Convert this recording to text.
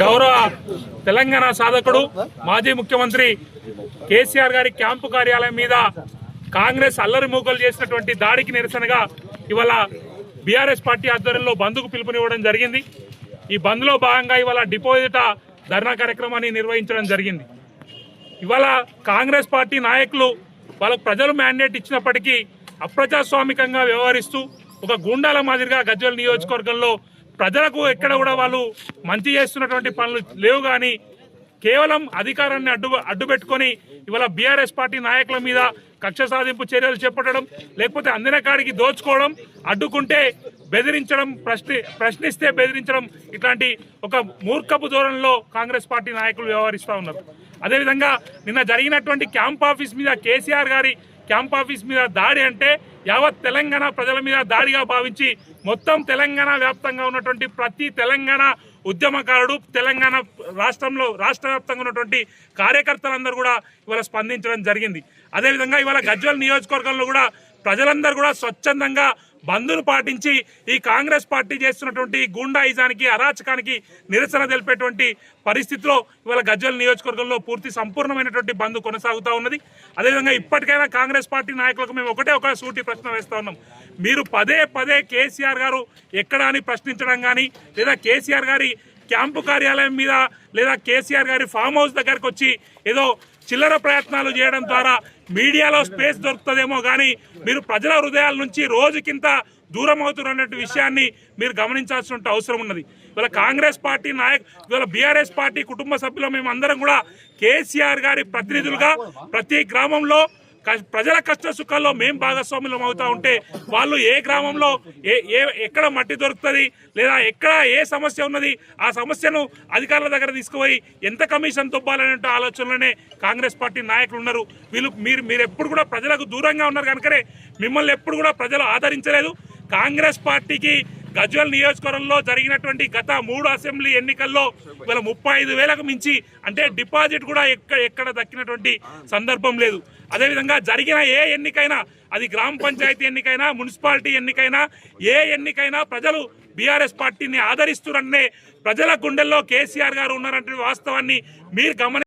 గౌరవ తెలంగాణ సాధకుడు మాజీ ముఖ్యమంత్రి కేసీఆర్ గారి క్యాంపు కార్యాలయం మీద కాంగ్రెస్ అల్లరి మూకలు చేసినటువంటి దాడికి నిరసనగా ఇవాళ బీఆర్ఎస్ పార్టీ ఆధ్వర్యంలో బంద్కు పిలుపునివ్వడం జరిగింది। ఈ బంద్లో భాగంగా ఇవాళ డిపోజిట్ ధర్నా కార్యక్రమాన్ని నిర్వహించడం జరిగింది। ఇవాళ కాంగ్రెస్ పార్టీ నాయకులు వాళ్ళకు ప్రజలు మ్యాండేట్ ఇచ్చినప్పటికీ అప్రజాస్వామికంగా వ్యవహరిస్తూ ఒక గూండాల మాదిరిగా గజ్వేల్ నియోజకవర్గంలో ప్రజలకు ఎక్కడ కూడా వాళ్ళు మంచి చేస్తున్నటువంటి పనులు లేవు, కానీ కేవలం అధికారాన్ని అడ్డుపెట్టుకొని ఇవాళ బీఆర్ఎస్ పార్టీ నాయకుల మీద కక్ష సాధింపు చర్యలు చేపట్టడం, లేకపోతే అందిన కాడికి దోచుకోవడం, అడ్డుకుంటే బెదిరించడం, ప్రశ్నిస్తే బెదిరించడం, ఇట్లాంటి ఒక మూర్ఖపు ధోరణిలో కాంగ్రెస్ పార్టీ నాయకులు వ్యవహరిస్తూ ఉన్నారు। అదేవిధంగా నిన్న జరిగినటువంటి క్యాంప్ ఆఫీస్ మీద కేసీఆర్ గారి క్యాంప్ ఆఫీస్ మీద దాడి అంటే యావత్ తెలంగాణ ప్రజల మీద దాడిగా భావించి మొత్తం తెలంగాణ వ్యాప్తంగా ఉన్నటువంటి ప్రతి తెలంగాణ ఉద్యమకారుడు, తెలంగాణ రాష్ట్ర వ్యాప్తంగా ఉన్నటువంటి కార్యకర్తలందరూ కూడా ఇవాళ స్పందించడం జరిగింది। అదేవిధంగా ఇవాళ గజ్వేల్ నియోజకవర్గంలో కూడా ప్రజలందరూ కూడా స్వచ్ఛందంగా బంద్ను పాటించి ఈ కాంగ్రెస్ పార్టీ చేస్తున్నటువంటి గూండాయిజానికి, అరాచకానికి నిరసన తెలిపేటువంటి పరిస్థితిలో ఇవాళ గజ్వేల్ నియోజకవర్గంలో సంపూర్ణమైనటువంటి బంద్ కొనసాగుతూ ఉన్నది। అదేవిధంగా ఇప్పటికైనా కాంగ్రెస్ పార్టీ నాయకులకు మేము ఒక సూటి ప్రశ్న వేస్తూ ఉన్నాం। మీరు పదే పదే కేసీఆర్ గారు ఎక్కడ అని ప్రశ్నించడం కానీ, లేదా కేసీఆర్ గారి క్యాంపు కార్యాలయం మీద, లేదా కేసీఆర్ గారి ఫామ్ హౌస్ దగ్గరకు వచ్చి ఏదో చిల్లర ప్రయత్నాలు చేయడం ద్వారా మీడియాలో స్పేస్ దొరుకుతుందేమో కానీ మీరు ప్రజల హృదయాల నుంచి రోజుకింత దూరం అవుతున్న విషయాన్ని మీరు గమనించాల్సిన అవసరం ఉన్నది। ఇవాళ కాంగ్రెస్ పార్టీ ఇవాళ బీఆర్ఎస్ పార్టీ కుటుంబ సభ్యులు మేమందరం కూడా కేసీఆర్ గారి ప్రతినిధులుగా ప్రతి గ్రామంలో ప్రజల కష్ట సుఖాల్లో మేము భాగస్వాములం అవుతా ఉంటే వాళ్ళు ఏ గ్రామంలో ఎక్కడ మట్టి దొరుకుతుంది, లేదా ఎక్కడ ఏ సమస్య ఉన్నది, ఆ సమస్యను అధికారుల దగ్గర తీసుకుపోయి ఎంత కమిషన్ తొబ్బాలనే ఆలోచనలోనే కాంగ్రెస్ పార్టీ నాయకులు ఉన్నారు। మీరు ఎప్పుడు కూడా ప్రజలకు దూరంగా ఉన్నారు కనుకనే మిమ్మల్ని ఎప్పుడు కూడా ప్రజలు ఆదరించలేదు। కాంగ్రెస్ పార్టీకి గజ్వేల్ నియోజకవర్గంలో జరిగినటువంటి గత 3 అసెంబ్లీ ఎన్నికల్లో ఇవాళ 35,000కు మించి అంటే డిపాజిట్ కూడా ఎక్కడ దక్కినటువంటి సందర్భం లేదు। అదేవిధంగా జరిగిన ఏ ఎన్నికైనా, అది గ్రామ పంచాయతీ ఎన్నికైనా, మున్సిపాలిటీ ఎన్నికైనా, ఏ ఎన్నికైనా ప్రజలు బీఆర్ఎస్ పార్టీని ఆదరిస్తున్నారనే ప్రజల గుండెల్లో కేసీఆర్ గారు ఉన్నారంటే వాస్తవాన్ని మీరు